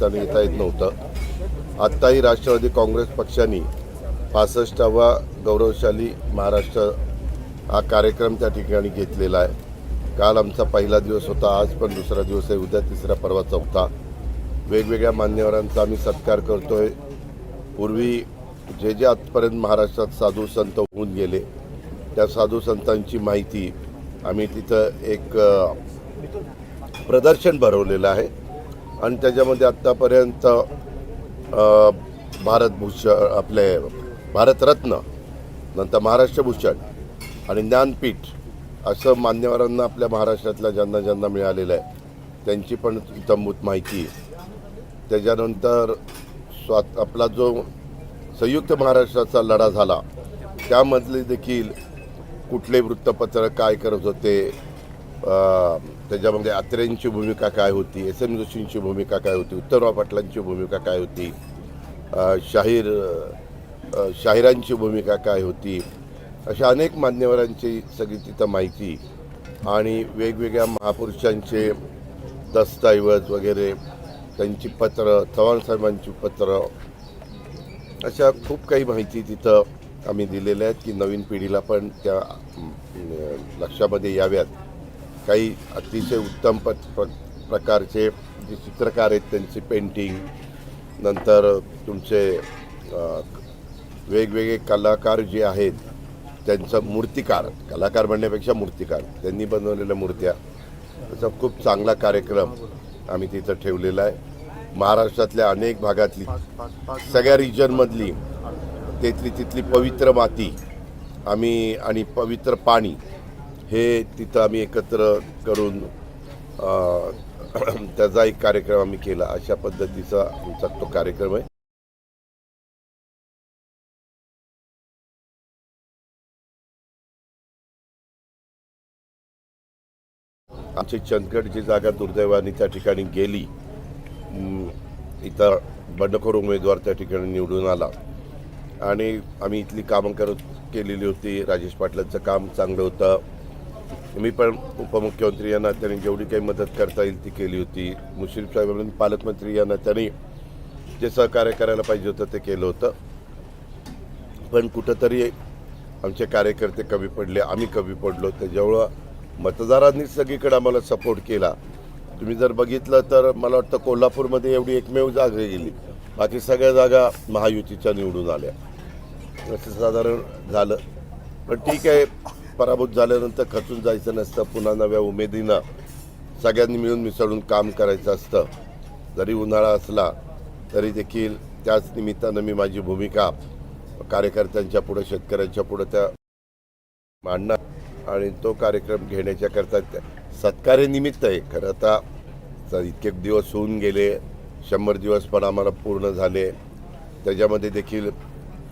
त्यांना येता येत नव्हतं। आत्ताही राष्ट्रवादी काँग्रेस पक्षाने 65वा गौरवशाली महाराष्ट्र हा कार्यक्रम त्या ठिकाणी घेतलेला आहे। काल आमचा पहिला दिवस होता, आज पण दुसरा दिवस आहे, उद्या तिसरा, परवा चौथा। वेगवेगळ्या मान्यवरांचा आम्ही सत्कार करतोय। पूर्वी जे आजपर्यंत महाराष्ट्रात साधू संत होऊन गेले त्या साधू संतांची माहिती आम्ही तिथं एक प्रदर्शन भरवलेलं आहे आणि त्याच्यामध्ये आत्तापर्यंत भारतभूषण, आपले भारतरत्न, नंतर महाराष्ट्रभूषण आणि ज्ञानपीठ असं मान्यवरांना आपल्या महाराष्ट्रातल्या ज्यांना ज्यांना मिळालेलं आहे त्यांची पण इत्थंभूत माहिती। त्याच्यानंतर आपला जो संयुक्त महाराष्ट्राचा लढा झाला त्यामधले देखील कुठले वृत्तपत्र काय करत होते, त्याच्यामध्ये अत्रेंची भूमिका काय होती, एस एम जोशींची भूमिका काय होती, उत्तमराव पाटलांची भूमिका काय होती, शाहिरांची भूमिका काय होती, अशा अनेक मान्यवरांची सगळी तिथं माहिती आणि वेगवेगळ्या महापुरुषांचे दस्तऐवज वगैरे, त्यांची पत्र, चव्हाणसाहेबांची पत्र, अशा खूप काही माहिती तिथं आम्ही दिलेल्या आहेत की नवीन पिढीला पण त्या लक्षामध्ये याव्यात। काही अतिशय उत्तम प्रकारचे जे चित्रकार आहेत त्यांची पेंटिंग, नंतर तुमचे वेगवेगळे कलाकार जे आहेत त्यांचं मूर्तिकार, कलाकार म्हणण्यापेक्षा मूर्तिकार, त्यांनी बनवलेल्या मूर्त्या, त्याचा खूप चांगला कार्यक्रम आम्ही तिथं ठेवलेला आहे। महाराष्ट्रातल्या अनेक भागातली, सगळ्या रिजनमधली तिथली पवित्र माती आम्ही आणि पवित्र पाणी हे तिथं आम्ही एकत्र करून त्याचा एक कार्यक्रम आम्ही केला। अशा पद्धतीचा आमचा तो कार्यक्रम आहे। आमची चंदगड जी जागा दुर्दैवाने त्या ठिकाणी गेली, इथं बंडखोर उमेदवार त्या ठिकाणी निवडून आला आणि आम्ही इथली कामं केलेली होती। राजेश पाटलांचं काम चांगलं होतं, मी पण उपमुख्यमंत्री यांना त्यांनी जेवढी काही मदत करता येईल ती केली होती। मुश्रीफ साहेबांनी पालकमंत्री यांना त्यांनी जे सहकार्य करायला पाहिजे होतं ते केलं होतं, पण कुठंतरी आमचे कार्यकर्ते कमी पडले, आम्ही कमी पडलो। त्याच्यामुळं मतदारांनी सगळीकडे आम्हाला सपोर्ट केला। तुम्ही जर बघितलं तर मला वाटतं कोल्हापूरमध्ये एवढी एकमेव जागा गेली, बाकी सगळ्या जागा महायुतीच्या निवडून आल्या, असं साधारण झालं। पण ठीक आहे, पराभूत झाल्यानंतर खचून जायचं नसतं, पुन्हा नव्या उमेदीनं सगळ्यांनी मिळून मिसळून काम करायचं असतं। जरी उन्हाळा असला तरी देखील त्याच निमित्तानं मी माझी भूमिका कार्यकर्त्यांच्या पुढं, शेतकऱ्यांच्या पुढं त्या मांडणार आणि तो कार्यक्रम घेण्याच्या करता सत्कार्यनिमित्त आहे। खरं आता इतके दिवस होऊन गेले, 100 दिवस पण आम्हाला पूर्ण झाले, त्याच्यामध्ये देखील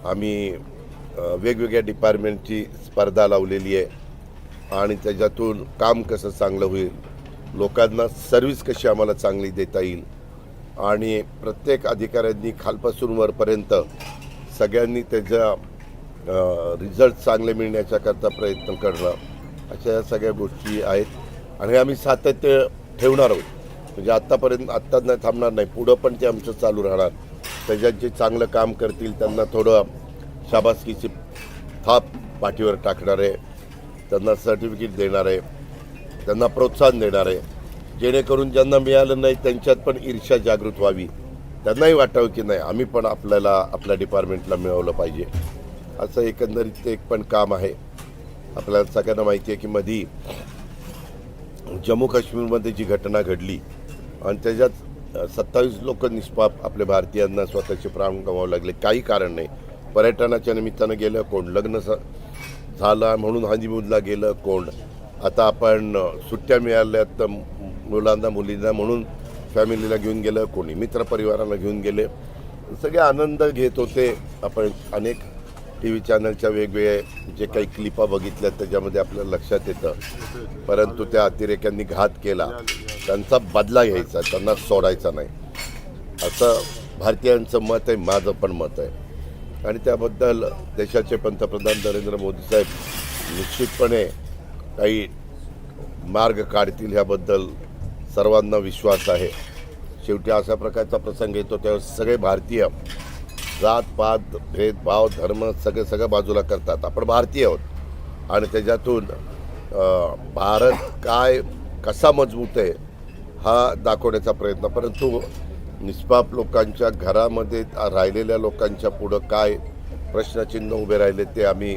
आम्ही वेगवेगळ्या डिपार्टमेंटची स्पर्धा लावलेली आहे आणि त्याच्यातून काम कसं चांगलं होईल, लोकांना सर्व्हिस कशी आम्हाला चांगली देता येईल आणि प्रत्येक अधिकाऱ्यांनी खालपासून वरपर्यंत सगळ्यांनी त्याचा रिझल्ट चांगले मिळण्याच्या करता प्रयत्न करणं, अशा सगळ्या गोष्टी आहेत आणि आम्ही सातत्य ठेवणार आहोत। म्हणजे आत्ता नाही थांबणार नाही, पुढं पण ते आमचं चालू राहणार। त्याच्यात जे चांगलं काम करतील त्यांना थोडं शाबासकीची थाप पाठीवर टाकणार आहे, त्यांना सर्टिफिकेट देणार आहे, त्यांना प्रोत्साहन देणार आहे, जेणेकरून ज्यांना मिळालं नाही त्यांच्यात पण ईर्ष्या जागृत व्हावी, त्यांनाही वाटावं की नाही आम्ही पण आपल्या डिपार्टमेंटला मिळवलं पाहिजे। असं एकंदरीत एक पण काम आहे। आपल्याला सगळ्यांना माहिती आहे की मधी जम्मू काश्मीरमध्ये जी घटना घडली आणि त्याच्यात 27 लोक निष्पाप आपल्या भारतीयांना स्वतःचे प्राण गमावं लागले, काही कारण नाही। पर्यटनाच्या निमित्तानं गेलं कोण, लग्न झालं म्हणून हनीमूनला गेलं कोण, आता आपण सुट्ट्या मिळाल्यात तर मुलांना मुलींना म्हणून फॅमिलीला घेऊन गेलं कोणी, मित्रपरिवाराला घेऊन गेले, सगळे आनंद घेत होते। आपण अनेक TV चॅनलच्या वेगवेगळे जे काही क्लिपा बघितल्या त्याच्यामध्ये आपल्याला लक्षात येतं, परंतु त्या अतिरेक्यांनी घात केला, त्यांचा बदला घ्यायचा, त्यांना सोडायचा नाही, असं भारतीयांचं मत आहे, माझं पण मत आहे। आणि त्याबद्दल देशाचे पंतप्रधान नरेंद्र मोदी साहेब निश्चितपणे काही मार्ग काढतील ह्याबद्दल सर्वांना विश्वास आहे। शेवटी अशा प्रकारचा प्रसंग येतो त्यावेळेस सगळे भारतीय जात-पात, भेदभाव, धर्म सगळं बाजूला करतात. आपण भारतीय आहोत आणि त्याच्यातून भारत कसा मजबूत आहे हा दाखवण्याचा प्रयत्न. परंतु निष्पाप लोकांच्या घरामध्ये राहिलेल्या लोकांच्या पुढं काय प्रश्नचिन्ह उभे राहिले ते आम्ही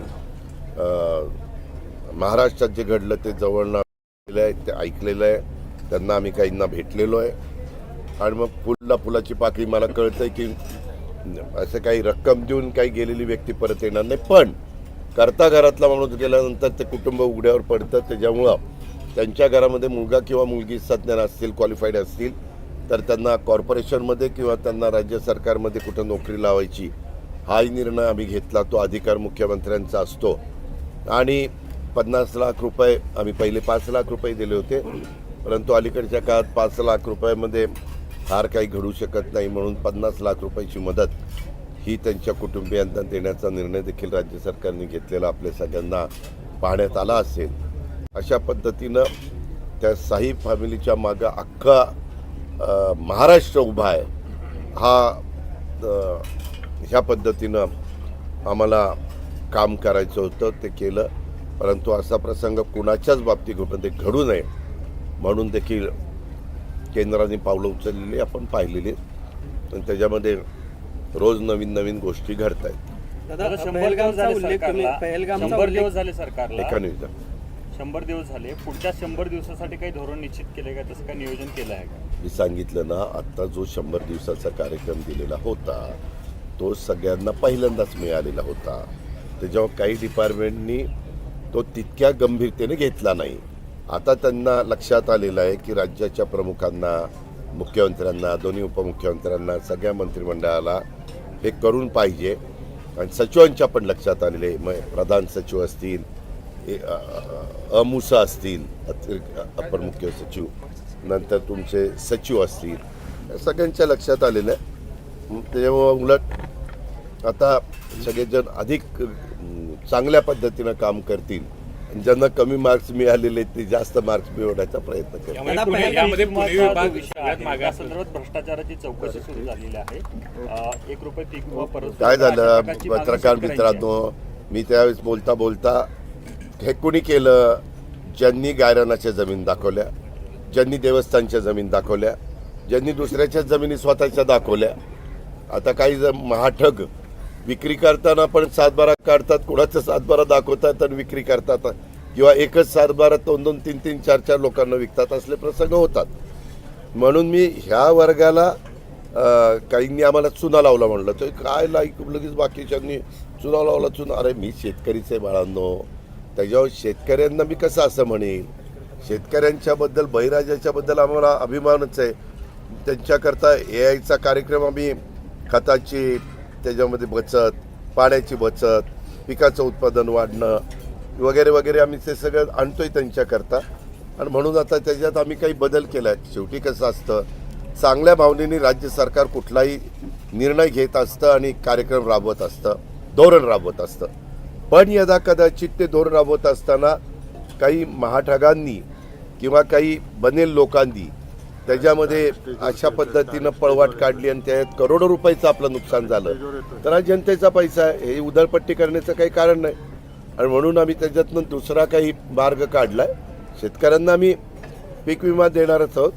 महाराष्ट्रात जे घडलं ते जवळनं आहे, ते ऐकलेलं आहे. त्यांना आम्ही काहींना भेटलेलो आहे आणि मग फुलाची पाकळी मला कळतंय की असं काही रक्कम देऊन काही गेलेली व्यक्ती परत येणार नाही. पण करता घरातला माणूस गेल्यानंतर ते कुटुंब उघड्यावर पडतं. त्याच्यामुळं त्यांच्या घरामध्ये मुलगा किंवा मुलगी सज्ञान असतील, क्वालिफाईड असतील तर त्यांना कॉर्पोरेशनमध्ये किंवा त्यांना राज्य सरकारमध्ये कुठं नोकरी लावायची हाही निर्णय आम्ही घेतला. तो अधिकार मुख्यमंत्र्यांचा असतो आणि 50 लाख रुपये आम्ही पहिले 5 लाख रुपये दिले होते. परंतु अलीकडच्या काळात 5 लाख रुपयामध्ये फार काही घडू शकत नाही म्हणून 50 लाख रुपयाची मदत ही त्यांच्या कुटुंबियांना देण्याचा निर्णय देखील राज्य सरकारने घेतलेला आपल्या सगळ्यांना पाहण्यात आला असेल. अशा पद्धतीनं त्या साई फॅमिलीच्या मागं अख्खा महाराष्ट्र उभा आहे. ह्या पद्धतीनं आम्हाला काम करायचं होतं, ते केलं. परंतु असा प्रसंग कुणाच्याच बाबतीत घडू नये म्हणून देखील केंद्राने पावलं उचललेली आपण पाहिलेली आणि त्याच्यामध्ये रोज नवीन गोष्टी घडत आहेत. दादा, 100 दिवस झाले सरकारला. 100 दिवस झाले. पुढच्या 100 दिवसासाठी काही धोरण निश्चित केले का? तसं काही नियोजन केलं आहे का? मी सांगितलं ना, आता जो 100 दिवसाचा कार्यक्रम दिलेला होता तो सगळ्यांना पहिल्यांदाच मिळालेला होता. त्याच्यावर काही डिपार्टमेंटनी तो तितक्या गंभीरतेने घेतला नाही. आता त्यांना लक्षात आलेलं आहे की राज्याच्या प्रमुखांना, मुख्यमंत्र्यांना, दोन्ही उपमुख्यमंत्र्यांना, सगळ्या मंत्रिमंडळाला हे करून पाहिजे. आणि सचिवांच्या पण लक्षात आलेले, मग प्रधान सचिव असतील, अमुसा असतील, अपर मुख्य सचिव, नंतर तुमचे सचिव असतील, सगळ्यांच्या लक्षात आलेलं आहे. त्याच्यामुळं उलट आता सगळेजण अधिक चांगल्या पद्धतीनं काम करतील. ज्यांना कमी मार्क्स मिळालेले ते जास्त मार्क्स मिळवण्याचा प्रयत्न करतील. भ्रष्टाचाराची चौकशी सुरू झालेली आहे. 1 रुपये पीक विमा परत काय झालं पत्रकार मित्रांनो, मी त्यावेळेस बोलता हे कुणी केलं? ज्यांनी गायरानाच्या जमीन दाखवल्या, ज्यांनी देवस्थानच्या जमीन दाखवल्या, ज्यांनी दुसऱ्याच्या जमिनी स्वतःच्या दाखवल्या. आता काही महाठग विक्री करताना पण 7-12 काढतात, कुणाचं 7-12 दाखवतात आणि विक्री करतात, किंवा एकच 7-12 2-2, 3-3, 4-4 लोकांना विकतात. असले प्रसंग होतात. म्हणून मी ह्या वर्गाला काहींनी आम्हाला चुना लावला म्हणलं तर काय लगेच बाकीच्यांनी चुना लावला. अरे मी शेतकरीच आहे बाळांनो. त्याच्यावर शेतकऱ्यांना मी कसं असं म्हणेन? शेतकऱ्यांच्याबद्दल, बळीराजाच्याबद्दल आम्हाला अभिमानच आहे. त्यांच्याकरता AIचा कार्यक्रम आम्ही खताची त्याच्यामध्ये बचत, पाण्याची बचत, पिकाचं उत्पादन वाढणं वगैरे वगैरे आम्ही ते सगळं आणतोय त्यांच्याकरता. आणि म्हणून आता त्याच्यात आम्ही काही बदल केला आहे. शेवटी कसं असतं, चांगल्या भावनेने राज्य सरकार कुठलाही निर्णय घेत असतं आणि कार्यक्रम राबवत असतं, धोरण राबवत असतं. पण यदा कदाचित ते धोरण राबवत असताना काही महाठगांनी किंवा काही बनेल लोकांनी त्याच्यामध्ये अशा पद्धतीनं पळवाट काढली आणि त्यात करोडो रुपयाचं आपलं नुकसान झालं तर हा जनतेचा पैसा आहे. हे उधळपट्टी करण्याचं काही कारण नाही. आणि म्हणून आम्ही त्याच्यातनं दुसरा काही मार्ग काढलाय. शेतकऱ्यांना आम्ही पीक विमा देणारच आहोत,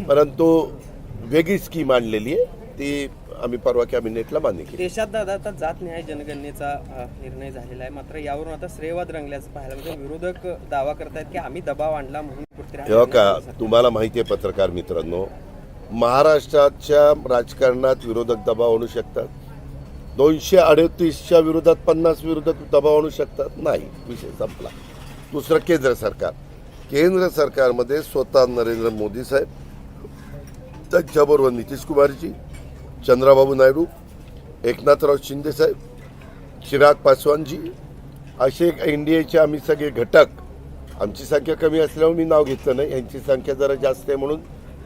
परंतु वेगळी स्कीम आणलेली आहे. ती आम्ही परवा कॅबिनेटला मान्य केली. देशात दादा आता जातनिहाय जनगणनेचा निर्णय झालेला आहे. मात्र यावरून आता श्रेयवाद रंगल्याचं पाहायला म्हणजे विरोधक दावा करतायत की आम्ही दबाव आणला म्हणून का तुम्हाला माहिती आहे पत्रकार मित्रांनो, महाराष्ट्राच्या राजकारणात विरोधक दबाव आणू शकतात. 238च्या विरोधात 50 विरोधक दबाव आणू शकतात? नाही, विषय संपला. दुसरं केंद्र सरकारमध्ये स्वतः नरेंद्र मोदी साहेब, त्यांच्याबरोबर नितीश कुमारजी, चंद्राबाबू नायडू, एकनाथराव शिंदे साहेब, चिराग पासवानजी, असे NDAचे आम्ही सगळे घटक. आमची संख्या कमी असल्यामुळे मी नाव घेतलं नाही, यांची संख्या जरा जास्त आहे म्हणून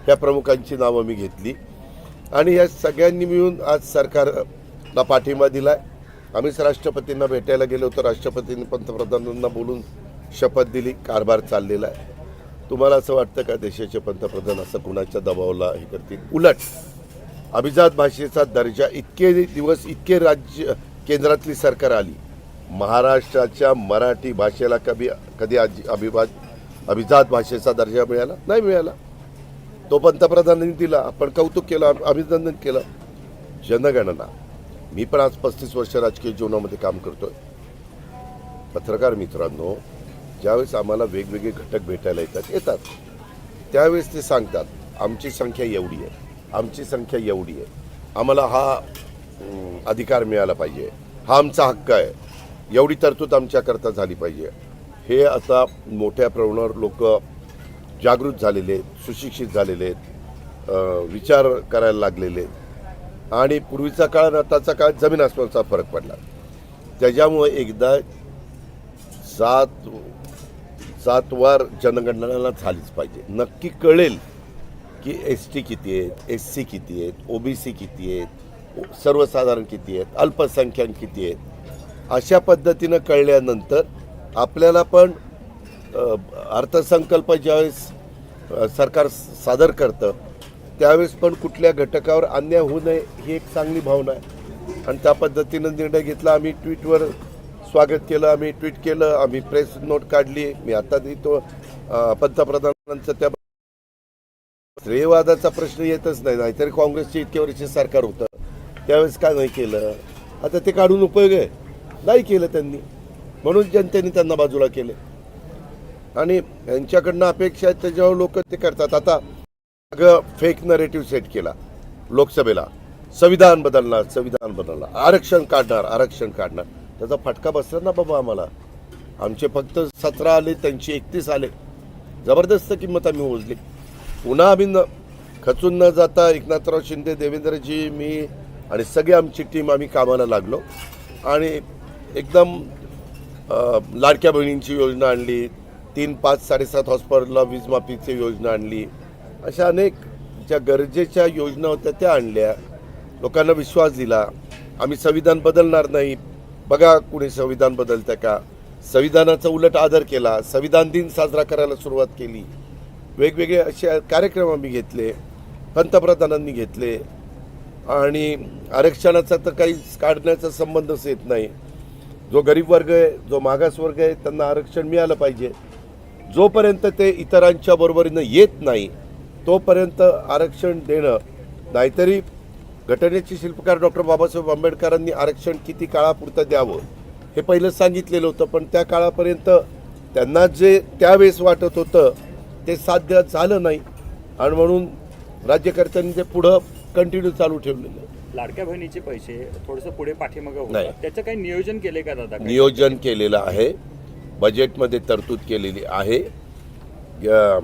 त्या प्रमुखांची नावं मी घेतली. आणि या सगळ्यांनी मिळून आज सरकारला पाठिंबा दिला आहे. आम्हीच राष्ट्रपतींना भेटायला गेलो होतो. राष्ट्रपतींनी पंतप्रधानांना बोलून शपथ दिली. कारभार चाललेला आहे. तुम्हाला असं वाटतं का देशाचे पंतप्रधान असं कुणाच्या दबावाला हे करतील? उलट अभिजात भाषेचा दर्जा इतके दिवस इतके राज्य केंद्रातली सरकार आली, महाराष्ट्राच्या मराठी भाषेला कधी अभिजात भाषेचा दर्जा मिळाला नाही? मिळाला. तो पंतप्रधानांनी दिला, आपण कौतुक केलं, अभिनंदन केलं. जनगणना, मी पण आज 35 वर्ष राजकीय जीवनामध्ये काम करतोय. पत्रकार मित्रांनो, ज्यावेळेस आम्हाला वेगवेगळे घटक भेटायला येतात त्यावेळेस ते सांगतात आमची संख्या एवढी आहे, आमची संख्या एवढी आहे, आम्हाला हा अधिकार मिळाला पाहिजे, हा आमचा हक्क आहे, एवढी तरतूद आमच्याकरता झाली पाहिजे. हे आता मोठ्या प्रमाणावर लोक जागृत झालेले आहेत, सुशिक्षित झालेले आहेत, विचार करायला लागलेले आहेत. आणि पूर्वीचा काळ आणि आताचा काळ जमीन आसमानाचा फरक पडला. त्याच्यामुळे एकदा सातवार जनगणना झालीच पाहिजे. नक्की कळेल की ST किती आहेत, SC किती आहेत, OBC किती आहेत, सर्वसाधारण किती आहेत, अल्पसंख्याक किती आहेत. अशा पद्धतीनं कळल्यानंतर आपल्याला पण अर्थसंकल्प ज्यावेळेस सरकार सादर करतं त्यावेळेस पण कुठल्या घटकावर अन्याय होऊ नये ही एक चांगली भावना आहे. आणि त्या पद्धतीनं निर्णय घेतला. आम्ही ट्विटवर स्वागत केलं, आम्ही ट्विट केलं, आम्ही प्रेस नोट काढली. मी आता देतो पंतप्रधानांचं त्या श्रेयवादाचा प्रश्न येतच नाही. नाहीतरी काँग्रेसचे इतके वर्ष सरकार होतं त्यावेळेस का नाही केलं? आता ते काढून उपयोग आहे? नाही केलं त्यांनी, म्हणून जनतेने त्यांना बाजूला केले. आणि यांच्याकडनं अपेक्षा आहेत त्याच्यावर लोक ते करतात. आता फेक नरेटिव्ह सेट केला लोकसभेला, संविधान बदलणार, आरक्षण काढणार. त्याचा फटका बसला ना बाबा आम्हाला. आमचे फक्त 17 आले, त्यांची 31 आले. जबरदस्त किंमत आम्ही मोजली. पुन्हा आम्ही खचून न जाता एकनाथराव शिंदे, देवेंद्रजी, मी आणि सगळी आमची टीम आम्ही कामाला लागलो. आणि एकदम लाडक्या बहिणींची योजना आणली, 3, 5, 7.5 हॉस्पिटलला वीज माफीची योजना आणली. अशा अनेक ज्या गरजेच्या योजना होत्या त्या आणल्या. लोकांना विश्वास दिला. आम्ही संविधान बदलणार नाही. बघा कुणी संविधान बदलतं का? संविधानाचा उलट आदर केला. संविधान दिन साजरा करायला सुरुवात केली. वेगवेगळे असे कार्यक्रम आम्ही घेतले, पंतप्रधानांनी घेतले. आणि आरक्षणाचा तर काही काढण्याचा संबंधच येत नाही. जो गरीब वर्ग आहे, जो मागास वर्ग आहे, त्यांना आरक्षण मिळालं पाहिजे. जोपर्यंत ते इतरांच्या बरोबरीनं येत नाही तोपर्यंत आरक्षण देणं. नाहीतरी घटनेचे शिल्पकार डॉक्टर बाबासाहेब आंबेडकरांनी आरक्षण किती काळापुरतं द्यावं हे पहिलं सांगितलेलं होतं. पण त्या काळापर्यंत त्यांना जे त्यावेळेस वाटत होतं ते साध्य झालं नाही. आणि म्हणून राज्यकर्त्यांनी ते पुढं कंटिन्यू चालू ठेवलेलं आहे. लाडक्या बहिणीचे पैसे थोडंसं पुढे पाठीमागं नाही. होतात, त्याचं काही नियोजन केले का दादा? नियोजन केलेलं आहे, बजेटमध्ये तरतूद केलेली आहे.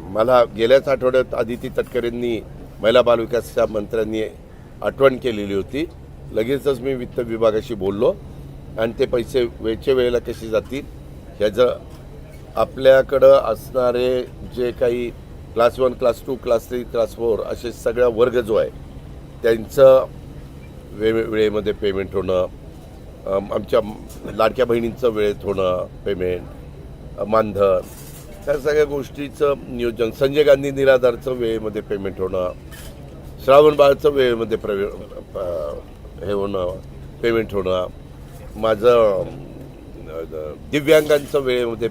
मला गेल्याच आठवड्यात आदिती तटकरेंनी, महिला बालविकासच्या मंत्र्यांनी आठवण केलेली होती. लगेचच मी वित्त विभागाशी बोललो आणि ते पैसे वेळच्या वेळेला कसे जातील ह्याचं आपल्याकडं असणारे जे काही क्लास 1, क्लास 2, क्लास 3, क्लास 4 असे सगळा वर्ग जो आहे त्यांचं वेळेमध्ये पेमेंट होणं, आमच्या लाडक्या बहिणींचं वेळेत होणं पेमेंट, मानधन, त्या सगळ्या गोष्टीचं नियोजन, संजय गांधी निराधारचं वेळेमध्ये पेमेंट होणं, श्रावण बाळचं वेळेमध्ये हे होणं पेमेंट होणं, माझं दिव्यांगांचं वेळेमध्ये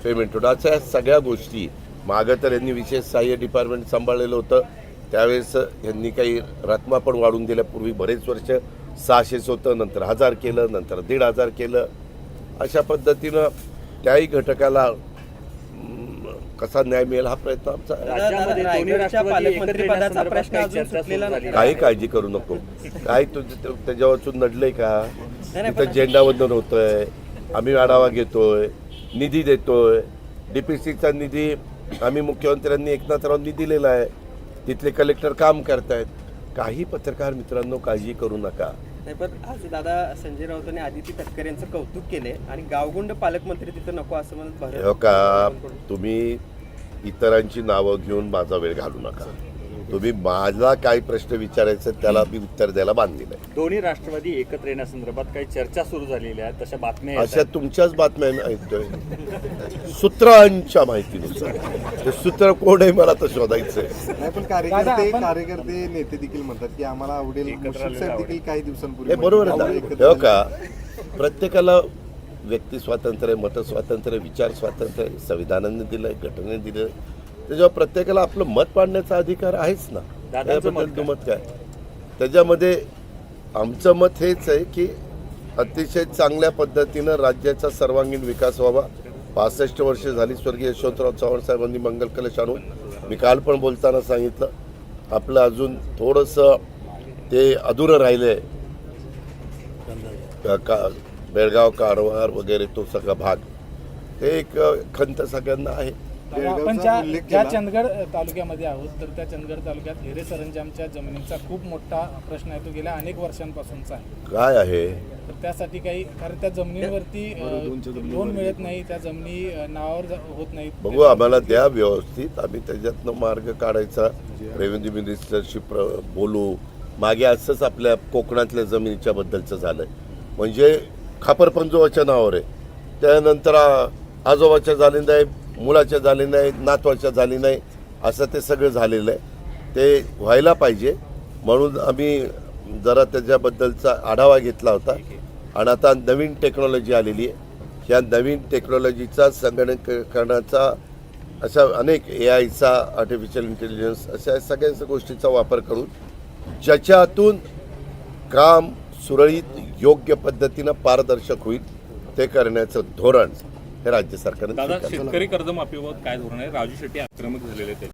पेमेंट होणं, अशा सगळ्या गोष्टी. मागं तर यांनी विशेष सहाय्य डिपार्टमेंट सांभाळलेलं होतं त्यावेळेस यांनी काही रकमा पण वाढवून दिल्या. पूर्वी बरेच वर्ष 600 होतं, नंतर 1000 केलं, नंतर 1500 केलं. अशा पद्धतीनं त्याही घटकाला कसा न्याय मिळेल हा प्रयत्न आमचा आहे. राज्यामध्ये दोन्ही राष्ट्रवादी एकत्र पदाचा प्रश्न काही अजून चर्चा सुटलेला सुरू नाही. झाली. काही काळजी करू नको. काय त्याच्यावरचून नडलंय का? तिथं झेंडावंदन होतंय, आम्ही आढावा घेतोय, निधी देतोय. DPCचा निधी आम्ही मुख्यमंत्र्यांनी एकनाथरावांनी दिलेला आहे. तिथले कलेक्टर काम करतायत. काही पत्रकार मित्रांनो काळजी करू नका. नाही, पण आज दादा संजय राऊतांनी आदिती तटकरे यांचं कौतुक केले आणि गावगुंड पालकमंत्री तिथं नको असं म्हणत हो का? तुम्ही इतरांची नावं घेऊन माझा वेळ घालू नका. तुम्ही मला काय प्रश्न विचारायचे त्याला मी उत्तर द्यायला बांधलेलं आहे. दोन्ही राष्ट्रवादी एकत्र येण्यासंदर्भात काही चर्चा सुरू झालेल्या आहेत, तशा बातम्या येत अशा आहेत. तुमच्याच बातम्या ऐकतोय सूत्रांच्या माहितीनुसार. ते सूत्र कोण आहे मला तर शोधायचंय. नाही पण कार्यकर्ते नेते देखील म्हणतात की आम्हाला आवडेल. मुश्रीफ साहेब देखील काही दिवसांपूर्वी हे बरोबर आवडेल आहे एकत्र हो का. प्रत्येकाला व्यक्ती स्वातंत्र्य, मत स्वातंत्र्य, विचार स्वातंत्र्य संविधानाने दिलंय, घटनेने दिलं. त्याच्यावर प्रत्येकाला आपलं मत मांडण्याचा अधिकार आहेच ना. दादांचं मत त्याबद्दल मत काय. त्याच्यामध्ये आमचं मत हेच आहे की अतिशय चांगल्या पद्धतीनं राज्याचा सर्वांगीण विकास व्हावा. 65 वर्ष झाली स्वर्गीय यशवंतराव चव्हाण साहेबांनी मंगल कलश आणून, मी काल पण बोलताना सांगितलं, आपलं अजून थोडंसं ते अधुरं राहिलं आहे. बेळगाव, कारवार वगैरे तो सगळा भाग, ते एक खंत सगळ्यांना आहे. आपण ज्या चंदगड तालुक्यामध्ये आहोत, तर त्या चंदगड तालुक्यात हिरे सरंजामच्या जमिनीचा खूप मोठा प्रश्न आहे, तो गेल्या अनेक वर्षांपासूनचा आहे. काय आहे तर त्यासाठी काही, कारण त्या जमिनीवरती लोन मिळत नाही, त्या जमिनी नावावर होत नाहीत. बघू, आम्हाला द्या व्यवस्थित, आम्ही त्याच्यातनं मार्ग काढायचा. रेव्हेन्यू मिनिस्टरशी बोलू. मागे असंच आपल्या कोकणातल्या जमिनीच्या बद्दलचं झालंय, म्हणजे खापरपंजोबाच्या नावावर आहे, त्यानंतर आजोबाच्या झाली नाही, मुलाच्या झाली नाही, नातवाच्या झाली नाही, असं ते सगळं झालेलं आहे. ते व्हायला पाहिजे म्हणून आम्ही जरा त्याच्याबद्दलचा आढावा घेतला होता. आणि आता नवीन टेक्नॉलॉजी आलेली आहे. ह्या नवीन टेक्नॉलॉजीचा संगणकीकरणाचा, अशा अनेक AIचा, आर्टिफिशियल इंटेलिजन्स, अशा सगळ्या गोष्टीचा वापर करून ज्याच्यातून काम सुरळीत योग्य पद्धतीनं पारदर्शक होईल ते करण्याचं धोरण हे राज्य सरकारने दादा, स्वीकारलं. शेतकरी कर्जमाफीबाबत काय धोरण आहे? राजू शेट्टी आक्रमक झालेले आहेत.